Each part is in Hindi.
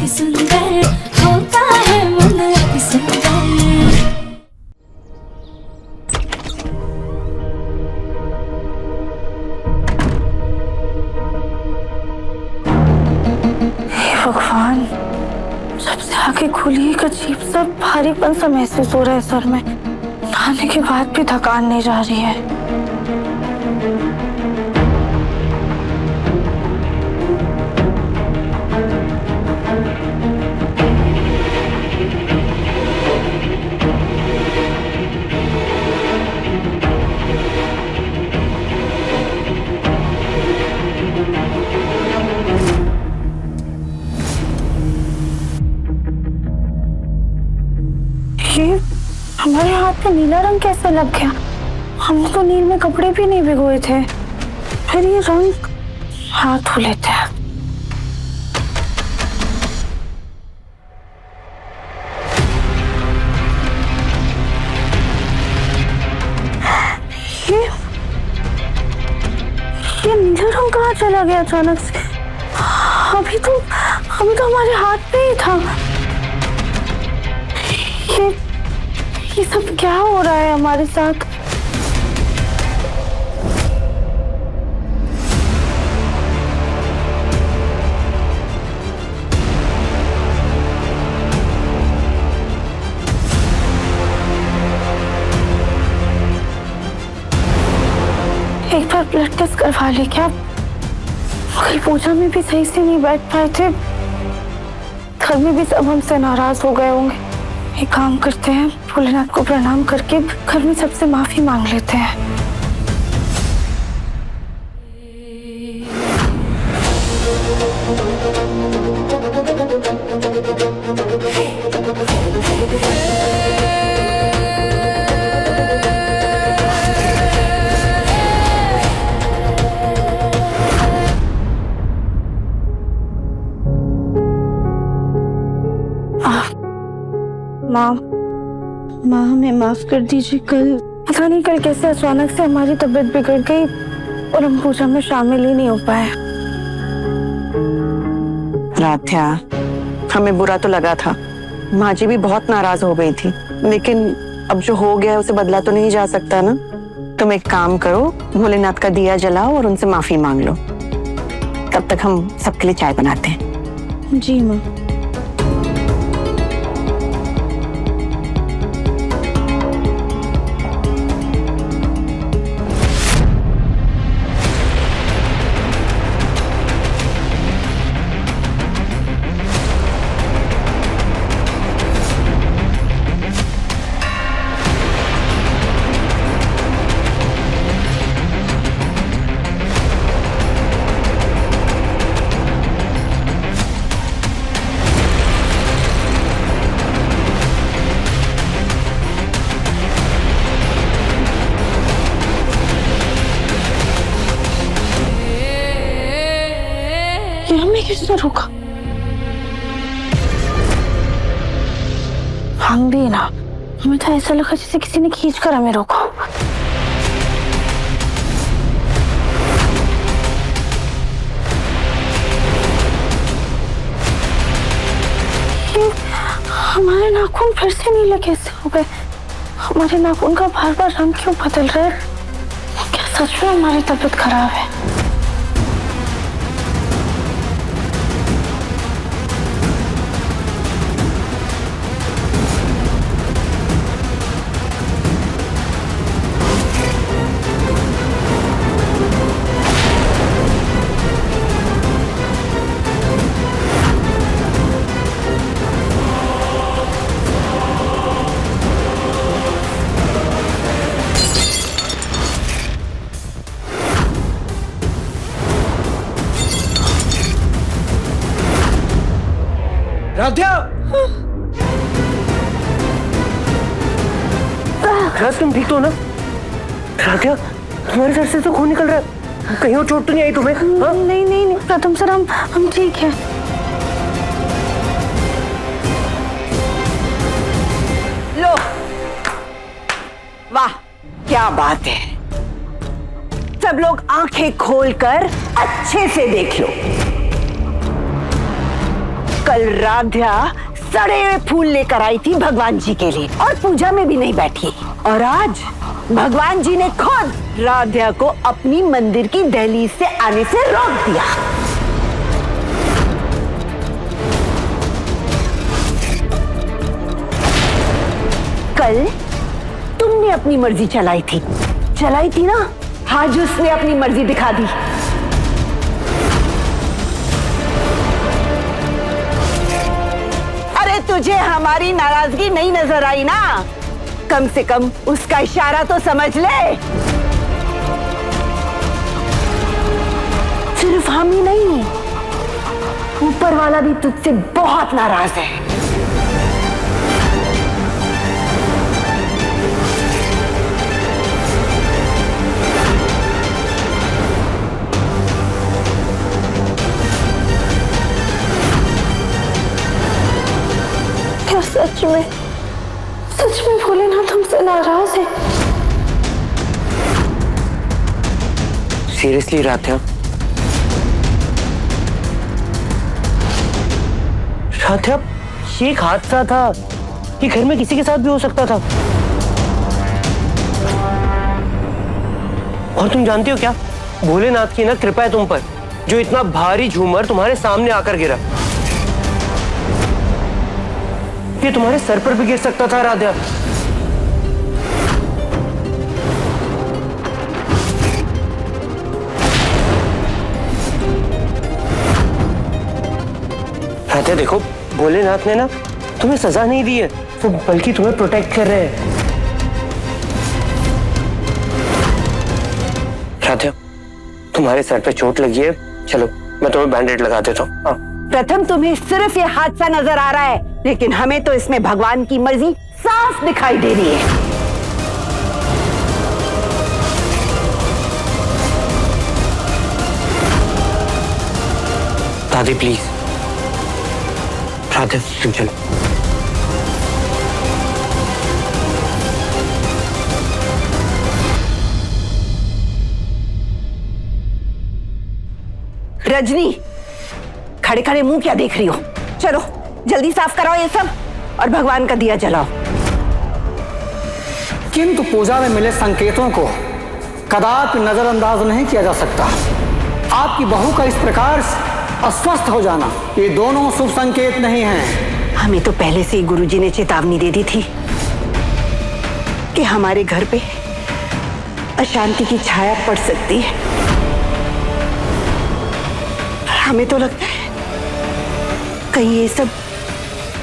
अति सुंदर होता है मन अति सुंदर। भगवान, जब से आंखें खुली एक अजीब सा भारीपन सा महसूस हो रहा है सर में। नहाने के बाद भी थकान नहीं जा रही है। हमारे हाथ पे नीला रंग कैसे लग गया? हमने तो नील में कपड़े भी नहीं भिगोए थे। फिर ये रंग हाथ धो लेते हैं। ये नीला रंग कहाँ चला गया अचानक से? अभी तो हमारे हाथ पे ही था। ये सब क्या हो रहा है हमारे साथ? एक बार ब्लड टेस्ट करवा ले क्या? कल पूजा में भी सही से नहीं बैठ पाए थे। घर में भी सब हमसे नाराज हो गए होंगे। एक काम करते हैं, भोलेनाथ को प्रणाम करके घर में सबसे माफी मांग लेते हैं। माँ हमें माफ कर दीजिए। कल पता नहीं कल कैसे अचानक से हमारी तबीयत बिगड़ गई और हम पूजा में शामिल ही नहीं हो पाए। राध्या, हमें बुरा तो लगा था, माँ जी भी बहुत नाराज हो गई थी, लेकिन अब जो हो गया है उसे बदला तो नहीं जा सकता ना। तुम एक काम करो, भोलेनाथ का दिया जलाओ और उनसे माफी मांग लो। तब तक हम सबके लिए चाय बनाते हैं। जी माँ। हमें किसने रोका? हम भी ना, हमें तो ऐसा लगा जैसे किसी ने खींच कर हमें रोका। हमारे नाखून फिर से नीले कैसे हो गए? हमारे नाखून का बार बार रंग क्यों बदल रहा है? क्या सच में हमारी तबीयत खराब है? राध्या, तुम ठीक तो हो ना? राध्या, तुम्हारे सर से तो खून निकल रहा है, कहीं और चोट तो नहीं आई तुम्हें? नहीं नहीं नहीं प्रथम सर, हम ठीक है। लो, वाह क्या बात है। सब लोग आंखें खोलकर अच्छे से देख लो। कल राध्या सड़े हुए फूल लेकर आई थी भगवान जी के लिए और पूजा में भी नहीं बैठी, और आज भगवान जी ने खुद राध्या को अपनी मंदिर की दहलीज से आने से रोक दिया। कल तुमने अपनी मर्जी चलाई थी ना, आज उसने अपनी मर्जी दिखा दी। अरे तुझे हमारी नाराजगी नहीं नजर आई ना, कम से कम उसका इशारा तो समझ ले। सिर्फ हम ही नहीं, ऊपर वाला भी तुझसे बहुत नाराज है। क्या सच में भोलेनाथ हमसे नाराज है? सीरियसली राध्या, ये एक हादसा था, ये घर में किसी के साथ भी हो सकता था। और तुम जानती हो क्या, भोलेनाथ की ना कृपा है तुम पर, जो इतना भारी झूमर तुम्हारे सामने आकर गिरा। ये तुम्हारे सर पर भी गिर सकता था राध्या। राध्या देखो, भोलेनाथ ने ना तुम्हें सजा नहीं दी है, वो बल्कि तुम्हें प्रोटेक्ट कर रहे हैं। राध्या, तुम्हारे सर पे चोट लगी है, चलो मैं तुम्हें बैंडेड लगा देता हूँ। प्रथम तुम्हें सिर्फ ये हादसा नजर आ रहा है, लेकिन हमें तो इसमें भगवान की मर्जी साफ दिखाई दे रही है। दादी प्लीज, राधे तुम चलो। रजनी, खड़े खड़े मुंह क्या देख रही हो? चलो जल्दी साफ कराओ ये सब और भगवान का दिया जलाओ। किंतु पूजा में मिले संकेतों को कदापि नजरअंदाज नहीं किया जा सकता। आपकी बहू का इस प्रकार अस्वस्थ हो जाना, ये दोनों शुभ संकेत नहीं हैं। हमें तो पहले से ही गुरुजी ने चेतावनी दे दी थी कि हमारे घर पे अशांति की छाया पड़ सकती है। हमें तो लगता है कहीं ये सब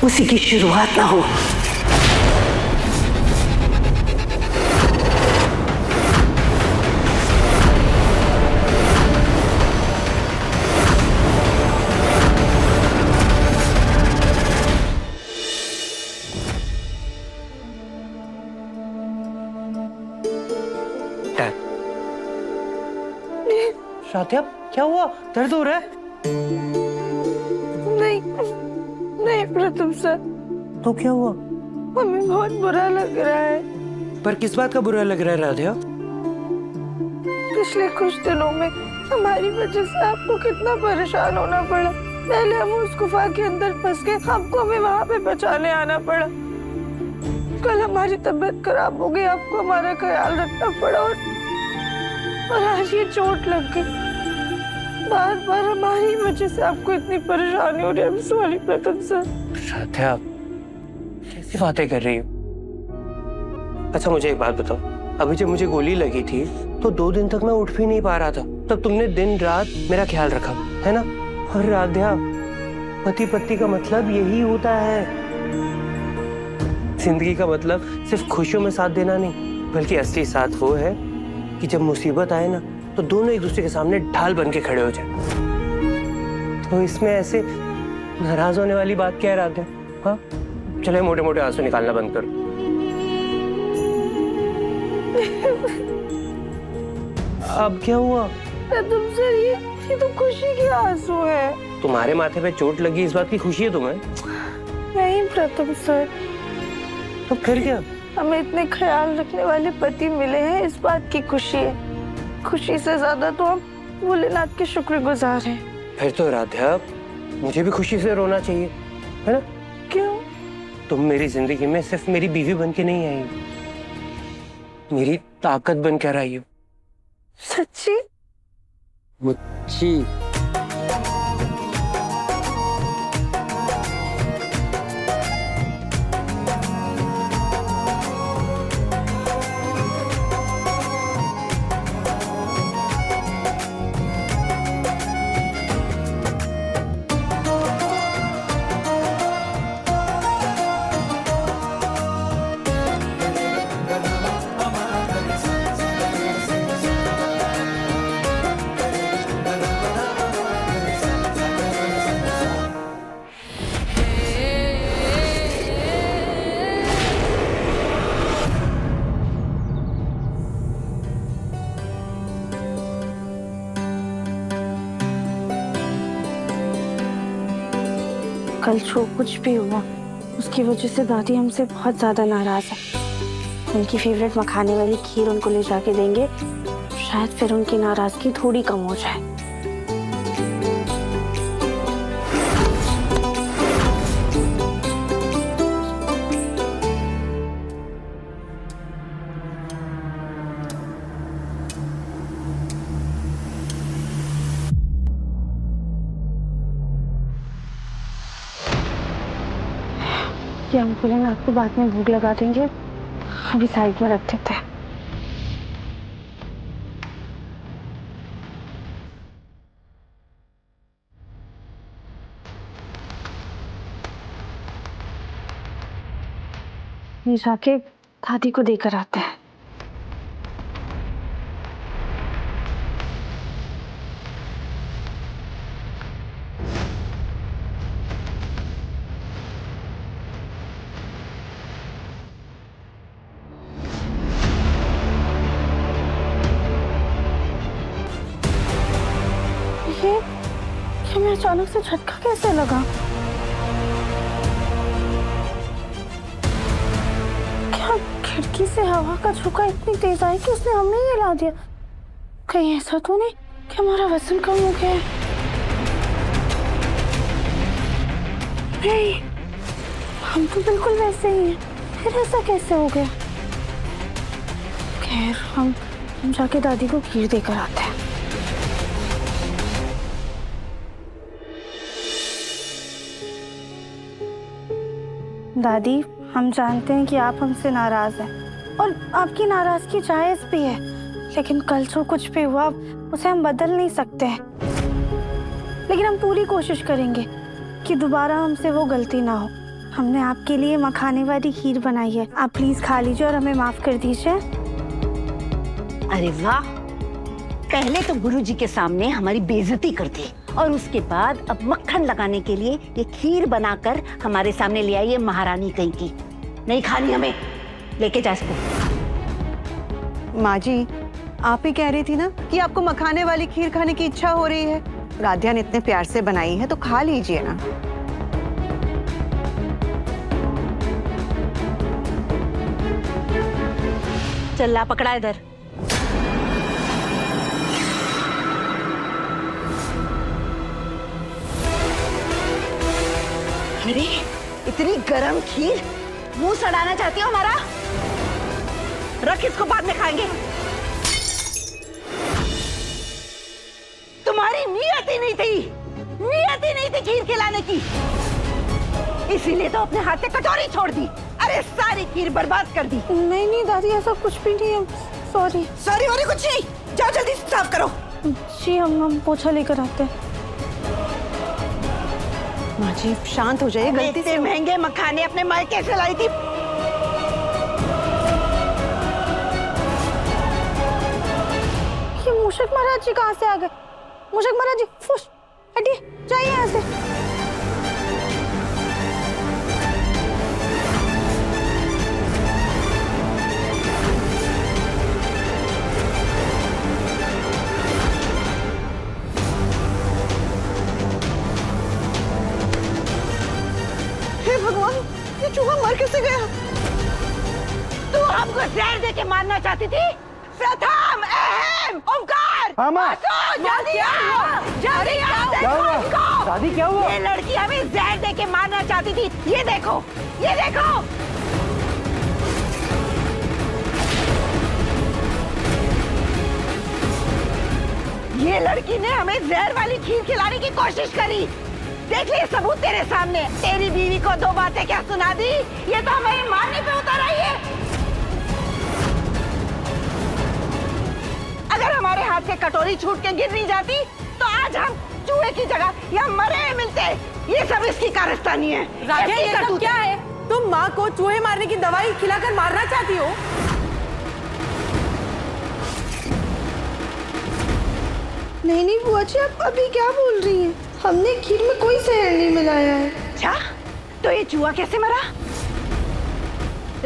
उसी की शुरुआत ना हो। राध्या, क्या हुआ? दर्द हो रहा है? नहीं प्रथम सर। तो क्या हुआ? हमें बहुत बुरा लग रहा है। पर किस बात का बुरा लग रहा है राध्या? पिछले कुछ दिनों में हमारी वजह से आपको कितना परेशान होना पड़ा। पहले हम उस गुफा के अंदर फंस गए, आपको हमें वहाँ पे बचाने आना पड़ा। कल हमारी तबीयत खराब हो गई, आपको हमारा ख्याल रखना पड़ा, और आज ये चोट लग गई। बार बार हमारी वजह से आपको इतनी परेशानी हो रही है। सॉरी प्रथम सर। राध्या, कैसी बातें कर रही हो? अच्छा मुझे एक बात बताओ, अभी जब मुझे गोली लगी थी तो 2 दिन तक मैं उठ भी नहीं पा रहा था, तब तुमने दिन रात मेरा ख्याल रखा है ना? और राध्या, पति पत्नी का मतलब यही होता है। जिंदगी का मतलब सिर्फ खुशियों में साथ देना नहीं, बल्कि असली साथ वो है कि जब मुसीबत आए ना तो दोनों एक दूसरे के सामने ढाल बन के खड़े हो जाए। तो इसमें ऐसे नाराज होने वाली बात क्या है राध्या? हाँ चले, मोटे मोटे आंसू निकालना बंद करो। अब क्या हुआ? तुम सर, ये तो खुशी के आंसू है। तुम्हारे माथे पे चोट लगी, इस बात की खुशी है तुम्हें? नहीं प्रथम सर। तो फिर क्या? हमें इतने ख्याल रखने वाले पति मिले हैं, इस बात की खुशी है। खुशी से ज्यादा तो हम भोलेनाथ के शुक्रगुजार हैं। फिर तो राध्या, मुझे भी खुशी से रोना चाहिए। है ना? क्यों? तुम मेरी जिंदगी में सिर्फ मेरी बीवी बन के नहीं आई, मेरी ताकत बन कर आई हो। सच्ची? मुच्ची। कल जो कुछ भी हुआ उसकी वजह से दादी हमसे बहुत ज्यादा नाराज है। उनकी फेवरेट मखाने वाली खीर उनको ले जाके देंगे, शायद फिर उनकी नाराजगी थोड़ी कम हो जाए। ये हम बोलेंगे आपको बाद में भूख लगा देंगे, अभी साइड में रख देते हैं। ये जाके दादी को देकर आते हैं। ये मैं अचानक से झटका कैसे लगा? क्या खिड़की से हवा का झोंका इतनी तेज आई कि उसने हमें ही हिला दिया? कहीं ऐसा तो नहीं कि हमारा वजन कम हो गया है? नहीं, हम तो बिल्कुल वैसे ही हैं, फिर ऐसा कैसे हो गया? खैर हम जाके दादी को खीर देकर आते हैं। दादी, हम जानते हैं कि आप हमसे नाराज हैं और आपकी नाराजगी जायज भी है, लेकिन कल जो कुछ भी हुआ उसे हम बदल नहीं सकते हैं। लेकिन हम पूरी कोशिश करेंगे कि दोबारा हमसे वो गलती ना हो। हमने आपके लिए मखाने वाली खीर बनाई है, आप प्लीज खा लीजिए और हमें माफ कर दीजिए। अरे वाह, पहले तो गुरुजी के सामने हमारी बेइज्जती कर दी और उसके बाद अब मक्खन लगाने के लिए ये खीर बनाकर हमारे सामने ले आई है महारानी कहीं की। नहीं खानी हमें, लेके जा इसको। माँ जी, आप ही कह रही थी ना कि आपको मखाने वाली खीर खाने की इच्छा हो रही है। राध्या ने इतने प्यार से बनाई है तो खा लीजिए ना। चल ला, पकड़ा इधर। अरे इतनी गरम खीर, मुंह सड़ाना चाहती हो हमारा? रख इसको, बाद में खाएंगे। तुम्हारी नियत ही नहीं थी खीर खिलाने की, इसीलिए तो अपने हाथ से कटोरी छोड़ दी। अरे सारी खीर बर्बाद कर दी। नहीं दादी, ऐसा कुछ भी नहीं है। सॉरी वॉरी कुछ नहीं, जाओ जल्दी साफ करो। जी हम पोछा लेकर आते हैं। माँ जी शांत हो जाइए, गलती से महंगे मखाने अपने मायके से लाई थी। ये मूषक महाराज जी कहाँ से आ गए? मूषक महाराज जी, फुश हटिए, जाइए यहाँ से। हे भगवान, ये चूहा मर कैसे गया? तू हमको जहर दे के मारना चाहती थी? प्रथम, अहम, ओमकार, हाँ माँ। जल्दी आओ, जल्दी आओ, क्या हुआ? देखो इनको। दादी क्या हुआ? ये लड़की हमें जहर दे के मारना चाहती थी। ये देखो, ये देखो। ये लड़की ने हमें जहर वाली खीर खिलाने की कोशिश करी। देख ले सबूत तेरे सामने। तेरी बीवी को 2 बातें क्या सुना दी? ये तो हमें मारने पे उतर आई है। अगर हमारे हाथ से कटोरी छूट के गिर नहीं जाती तो आज हम चूहे की जगह यहाँ मरे मिलते। ये सब इसकी कारस्तानी है। राधे, इसकी ये सब करतूत क्या है। है? तुम माँ को चूहे मारने की दवाई खिलाकर मारना चाहती हो? नहीं नहीं बुआ जी, आप अभी क्या बोल रही हैं? हमने खीर में कोई जहर नहीं मिलाया है। अच्छा, तो ये चूहा कैसे मरा?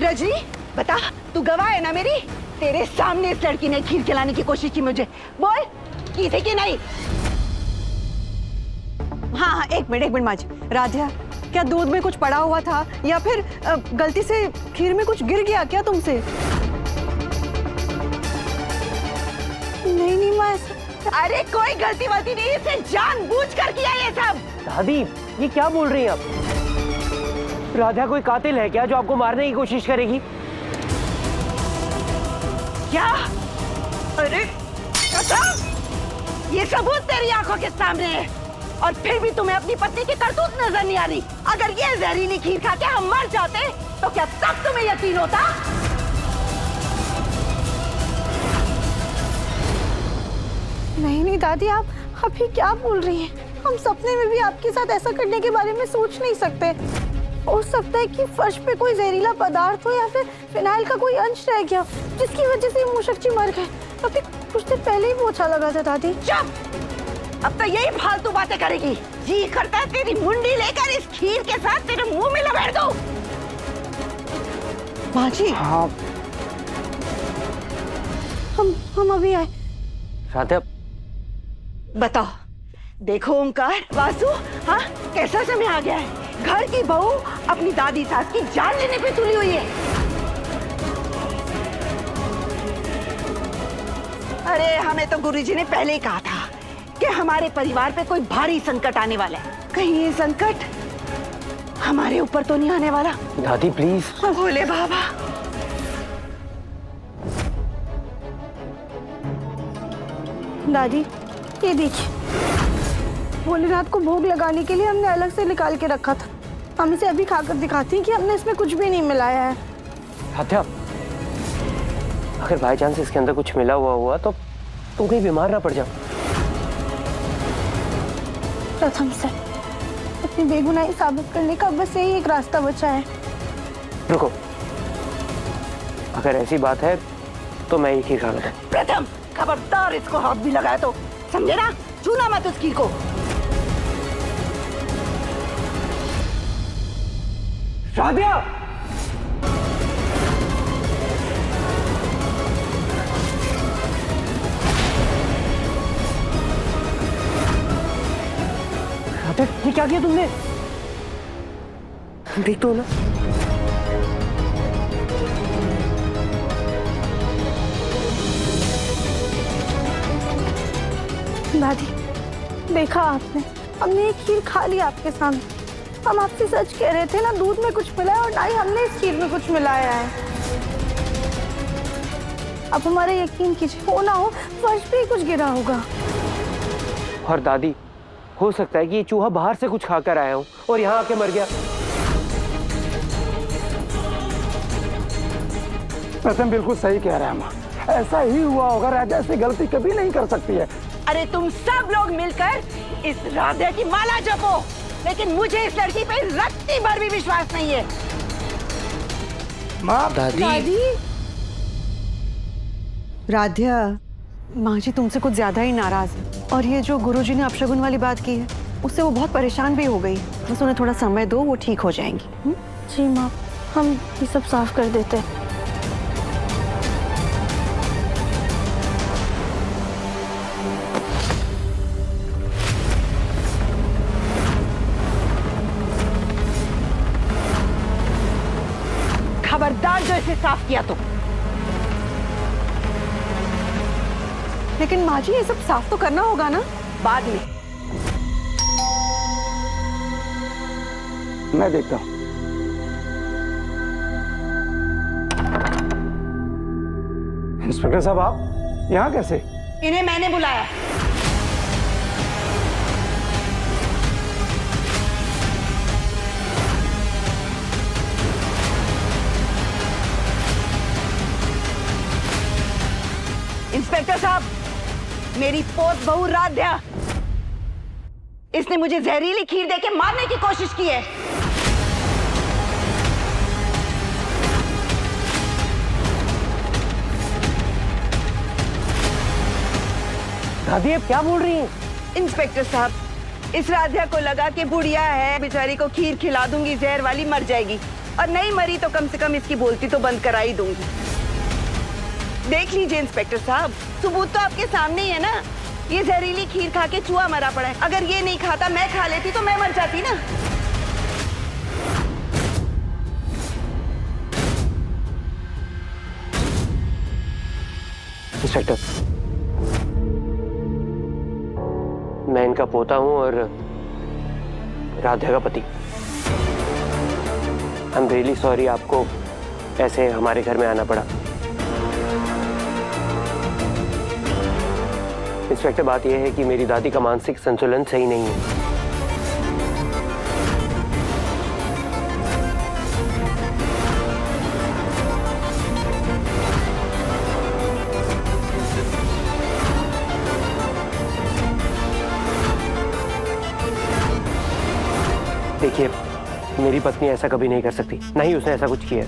रजनी बता, तू गवाह है ना मेरी? तेरे सामने इस लड़की ने खीर खिलाने की कोशिश की मुझे। बोल, की थी कि नहीं? हाँ, एक मिनट माँ जी। राधिया, क्या दूध में कुछ पड़ा हुआ था या फिर गलती से खीर में कुछ गिर गया क्या तुमसे? नहीं नहीं माँ, ऐसा अरे कोई गलती वलती नहीं, इसे जानबूझकर किया ये सब। दादी ये क्या बोल रही हैं आप? राधा कोई कातिल है क्या जो आपको मारने की कोशिश करेगी? क्या? अरे ये सबूत तेरी आंखों के सामने है और फिर भी तुम्हें अपनी पत्नी की करतूत नजर नहीं आ रही। अगर ये जहरीली खीर खा के हम मर जाते तो क्या तब तुम्हें यकीन होता? नहीं नहीं दादी, आप अभी क्या बोल रही हैं? हम सपने में भी आपके साथ ऐसा करने के बारे में सोच नहीं सकते। हो सकता है कि फर्श पे कोई जहरीला पदार्थ हो या फिर फिनाइल का कोई अंश रह गया जिसकी वजह से मूषक जी मर गए। अभी कुछ देर पहले ही पोछा लगा था दादी। चुप! अब तो यही फालतू बातें करेगी। जी करता है तेरी मुंडी लेकर इस खीर के साथ तेरे मुंह में लपेट दूं। माँ जी। हाँ हम अभी आए। राधा बताओ, देखो ओमकार, वासु, हाँ कैसा समय आ गया है। घर की बहू अपनी दादी सास की जान लेने पे तुली हुई है। अरे हमें तो गुरुजी ने पहले ही कहा था कि हमारे परिवार पे कोई भारी संकट आने वाला है। कहीं ये संकट हमारे ऊपर तो नहीं आने वाला? दादी प्लीज। भोले बाबा। दादी ये देखिए, भोलेनाथ को भोग लगाने के लिए हमने अलग से निकाल के रखा था। हम इसे अभी खाकर दिखाती हैं कि हमने इसमें कुछ भी नहीं मिलाया है। राधा, अगर बाई चांस इसके अंदर कुछ मिला हुआ तो तुम कहीं बीमार ना पड़ जाओ। प्रथम से अपनी बेगुनाही साबित करने का बस यही एक रास्ता बचा है। रुको, अगर ऐसी बात है तो मैं एक ही खा लेता हूं। प्रथम, खबरदार इसको हाथ भी लगाया तो समझे ना, छूना मत उस खीर को। राधिया! राधिया, ये क्या किया तुमने? देख तो ना। दादी देखा आपने, हमने ये खीर खा ली आपके सामने। हम आपसे सच कह रहे थे ना, दूध में कुछ मिला है और ना ही हमने इस खीर में कुछ मिलाया है। अब हमारा यकीन कीजिए, हो ना हो फर्श पे ही कुछ गिरा होगा। और दादी, हो सकता है कि ये चूहा बाहर से कुछ खाकर आया हो और यहाँ आके मर गया। प्रथम बिल्कुल सही कह रहा है माँ, ऐसा ही हुआ होगा। राजा ऐसी गलती कभी नहीं कर सकती है। अरे तुम सब लोग मिलकर इस राधे की माला जपो, लेकिन मुझे इस लड़की पे रत्ती भर भी विश्वास नहीं है। माँ दादी, राध्या, माँ जी तुमसे कुछ ज्यादा ही नाराज है और ये जो गुरुजी ने अपशगुन वाली बात की है उससे वो बहुत परेशान भी हो गई। बस उन्हें थोड़ा समय दो, वो ठीक हो जाएंगी। जी माँ, हम ये सब साफ कर देते हैं। खबरदार जो इसे साफ किया तो लेकिन माँ जी ये सब साफ तो करना होगा ना। बाद में। मैं देखता हूँ। इंस्पेक्टर साहब, आप यहाँ कैसे? इन्हें मैंने बुलाया। इंस्पेक्टर साहब, मेरी पोत बहू राध्या, इसने मुझे जहरीली खीर देके मारने की कोशिश की है। दादी आप क्या बोल रही हैं? इंस्पेक्टर साहब, इस राध्या को लगा कि बुढ़िया है, बेचारी को खीर खिला दूंगी, जहर वाली मर जाएगी, और नहीं मरी तो कम से कम इसकी बोलती तो बंद करा ही दूंगी। देख लीजिए इंस्पेक्टर साहब, सबूत तो आपके सामने ही है ना। ये जहरीली खीर खा के चूहा मरा पड़ा है। अगर ये नहीं खाता, मैं खा लेती तो मैं मर जाती ना। इंस्पेक्टर, मैं इनका पोता हूं और राधा का पति। आई एम रियली सॉरी आपको ऐसे हमारे घर में आना पड़ा। इंस्पेक्टर, बात यह है कि मेरी दादी का मानसिक संतुलन सही नहीं है। देखिए, मेरी पत्नी ऐसा कभी नहीं कर सकती, ना ही उसने ऐसा कुछ किया।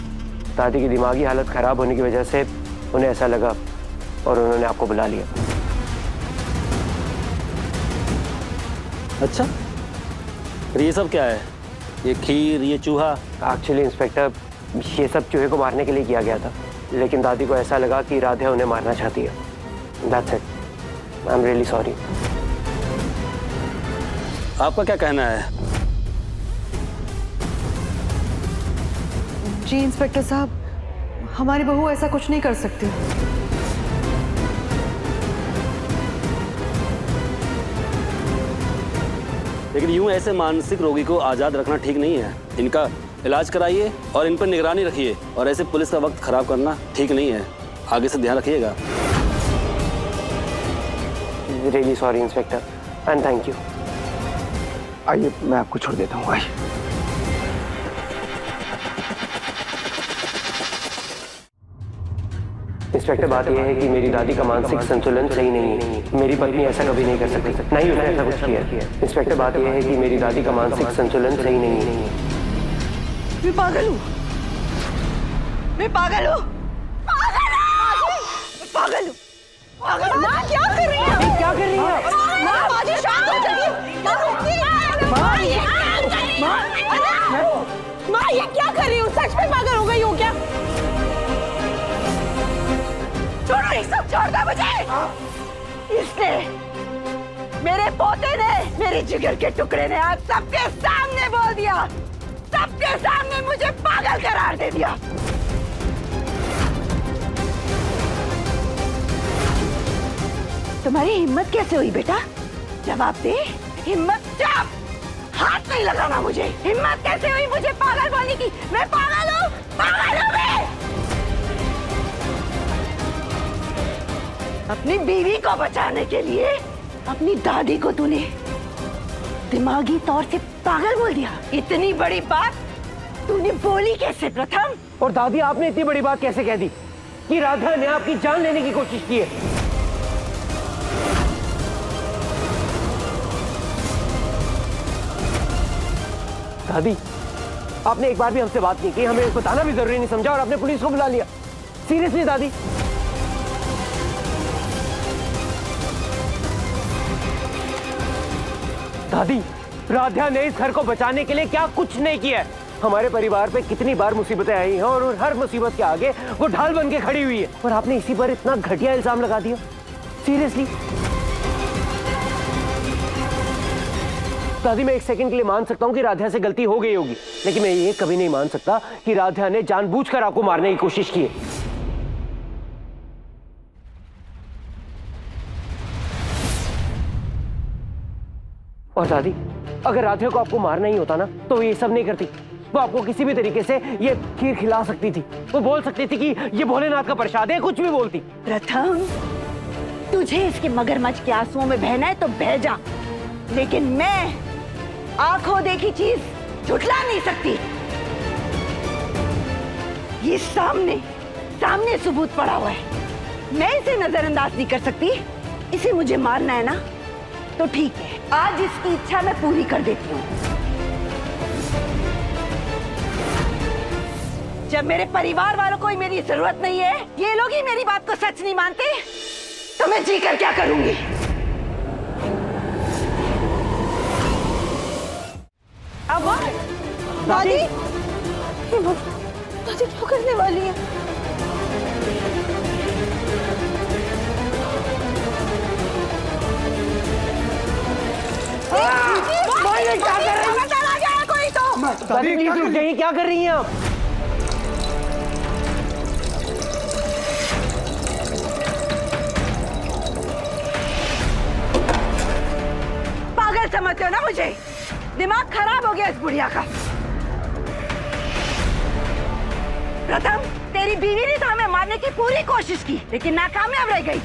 दादी की दिमागी हालत खराब होने की वजह से उन्हें ऐसा लगा और उन्होंने आपको बुला लिया। अच्छा, फिर ये सब क्या है? ये खीर, ये चूहा? एक्चुअली इंस्पेक्टर, ये सब चूहे को मारने के लिए किया गया था, लेकिन दादी को ऐसा लगा कि राधा उन्हें मारना चाहती है। That's it. I am really sorry. आपका क्या कहना है? जी इंस्पेक्टर साहब, हमारी बहू ऐसा कुछ नहीं कर सकती। लेकिन यूं ऐसे मानसिक रोगी को आजाद रखना ठीक नहीं है। इनका इलाज कराइए और इन पर निगरानी रखिए, और ऐसे पुलिस का वक्त खराब करना ठीक नहीं है। आगे से ध्यान रखिएगा। Really sorry inspector, and thank you. आइए, मैं आपको छोड़ देता हूँ। आइए। इंस्पेक्टर, बात यह है कि मेरी दादी का मानसिक संतुलन सही नहीं है। मेरी पत्नी ऐसा कभी नहीं कर सकती, ना ही उसने ऐसा कुछ किया। इंस्पेक्टर, बात यह है कि मेरी दादी का मानसिक संतुलन सही नहीं है। मैं पागल हूँ, मैं पागल हूँ, पागल हूँ। माँ क्या कर रही है? क्या कर रही है? माँ, बाजी शांत हो जाइए। माँ ये क्या कर रही हो? सच में पागल हो गई हो क्या? छोड़ो, ये सब छोड़ दो मुझे। इसने, मेरे पोते ने, मेरे जिगर के टुकड़े ने आज सबके सामने बोल दिया, सबके सामने मुझे पागल करार दे दिया। तुम्हारी हिम्मत कैसे हुई बेटा? जवाब दे, हिम्मत जब हाथ नहीं लगाना मुझे। हिम्मत कैसे हुई मुझे पागल बोलने की? मैं पागल हूँ, पागल हूँ मैं। अपनी बीवी को बचाने के लिए अपनी दादी को तूने दिमागी तौर से पागल बोल दिया। इतनी बड़ी बात तूने बोली कैसे प्रथम? और दादी, आपने इतनी बड़ी बात कैसे कह दी कि राधा ने आपकी जान लेने की कोशिश की है? दादी, आपने एक बार भी हमसे बात नहीं की, हमें बताना भी जरूरी नहीं समझा और आपने पुलिस को बुला लिया। सीरियसली दादी? दादी, राधा ने इस घर को बचाने के लिए क्या कुछ नहीं किया है। हमारे परिवार पे कितनी बार मुसीबतें आई हैं और हर मुसीबत के आगे वो ढाल बन के खड़ी हुई है, और आपने इसी पर इतना घटिया इल्जाम लगा दिया। सीरियसली दादी, मैं एक सेकंड के लिए मान सकता हूँ कि राधा से गलती हो गई होगी, लेकिन मैं ये कभी नहीं मान सकता कि राधा ने जानबूझकर आपको मारने की कोशिश की है। और दादी, अगर राधिका को आपको मारना ही होता ना तो वो ये सब नहीं करती। वो आपको किसी भी तरीके से ये खीर खिला सकती थी। वो बोल सकती थी कि ये भोलेनाथ का प्रसाद है, कुछ भी बोलती। प्रथम, तुझे इसके मगरमच्छ के आंसुओं में बहना है तो बह जा, लेकिन मैं आंखों देखी चीज झुठला नहीं सकती। ये सामने सामने सबूत पड़ा हुआ है, मैं इसे नजरअंदाज नहीं कर सकती। इसे मुझे मारना है ना तो ठीक है, आज इसकी इच्छा मैं पूरी कर देती हूँ। जब मेरे परिवार वालों को ही मेरी जरूरत नहीं है, ये लोग ही मेरी बात को सच नहीं मानते, तो मैं जी कर क्या करूंगी? अब दादी, दादी क्या करने वाली है? क्या कर रही हैं? चला गया कोई तो। दादी प्लीज रुक जाइए, क्या कर रही हैं आप? पागल समझते हो ना मुझे? दिमाग खराब हो गया इस बुढ़िया का। प्रथम, तेरी बीवी ने तो हमें मारने की पूरी कोशिश की, लेकिन नाकामयाब रह गई।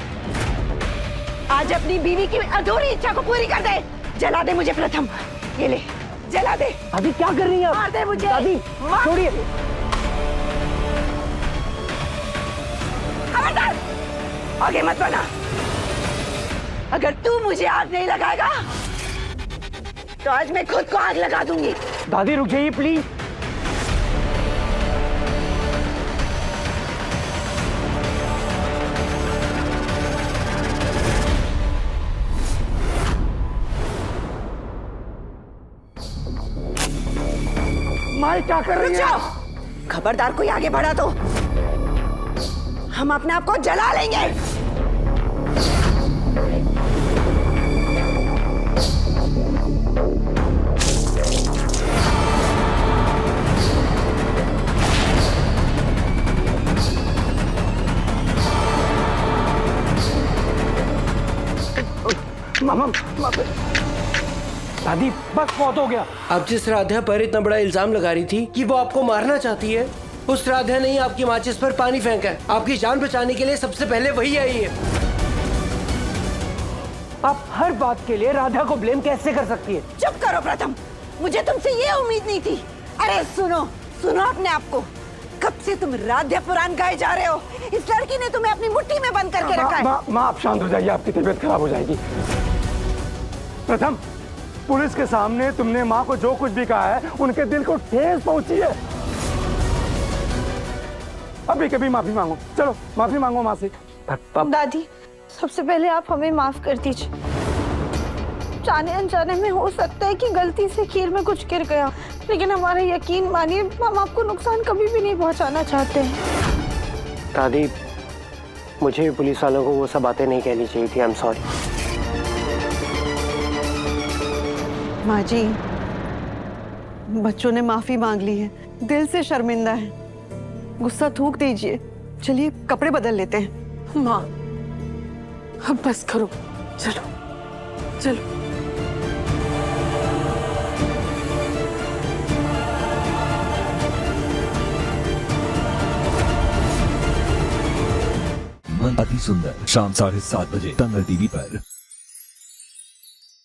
आज अपनी बीवी की अधूरी इच्छा को पूरी कर दे। जला दे मुझे प्रथम, ये ले, जला दे। दादी क्या कर रही हैं आप? मार दे मुझे। दादी छोड़िए। खबरदार, आगे मत बढ़ना। अगर तू मुझे आग नहीं लगाएगा तो आज मैं खुद को आग लगा दूंगी। दादी रुक जाइए प्लीज। माई क्या कर रही है? खबरदार कोई आगे बढ़ा तो हम अपने आप को जला लेंगे। मामा, दादी बस बहुत हो गया। आप जिस राधा पर इतना बड़ा इल्जाम लगा रही थी कि वो आपको मारना चाहती है, उस राधा ने ही आपकी माचिस पर पानी फेंका है। आपकी जान बचाने के लिए सबसे पहले वही आई है। आप हर बात के लिए राधा को ब्लेम कैसे कर सकती है? चुप करो प्रथम, मुझे तुमसे ये उम्मीद नहीं थी। अरे सुनो सुनो अपने आप को, कब से तुम राधा पुराण गाए जा रहे हो? इस लड़की ने तुम्हें अपनी मुट्ठी में बंद करके रखा है। माँ आप शांत हो जाइए, आपकी तबीयत खराब हो जाएगी। प्रथम, पुलिस के सामने तुमने माँ को जो कुछ भी कहा है, उनके दिल को ठेस पहुंची है। अभी कभी माफी मांगो, चलो माफी मांगो माँ से। दादी, सबसे पहले आप हमें माफ कर दीजिए। जाने अनजाने में हो सकता है कि गलती से खीर में कुछ गिर गया, लेकिन हमारा यकीन मानिए, हम आपको नुकसान कभी भी नहीं पहुंचाना चाहते हैं। दादी, मुझे पुलिस वालों को वो सब बातें नहीं कहनी चाहिए थी। I am sorry. माँ जी, बच्चों ने माफी मांग ली है, दिल से शर्मिंदा है, गुस्सा थूक दीजिए। चलिए कपड़े बदल लेते हैं। माँ अब बस करो, चलो चलो। मन अति सुंदर, शाम 7:30 बजे दंगल टीवी पर।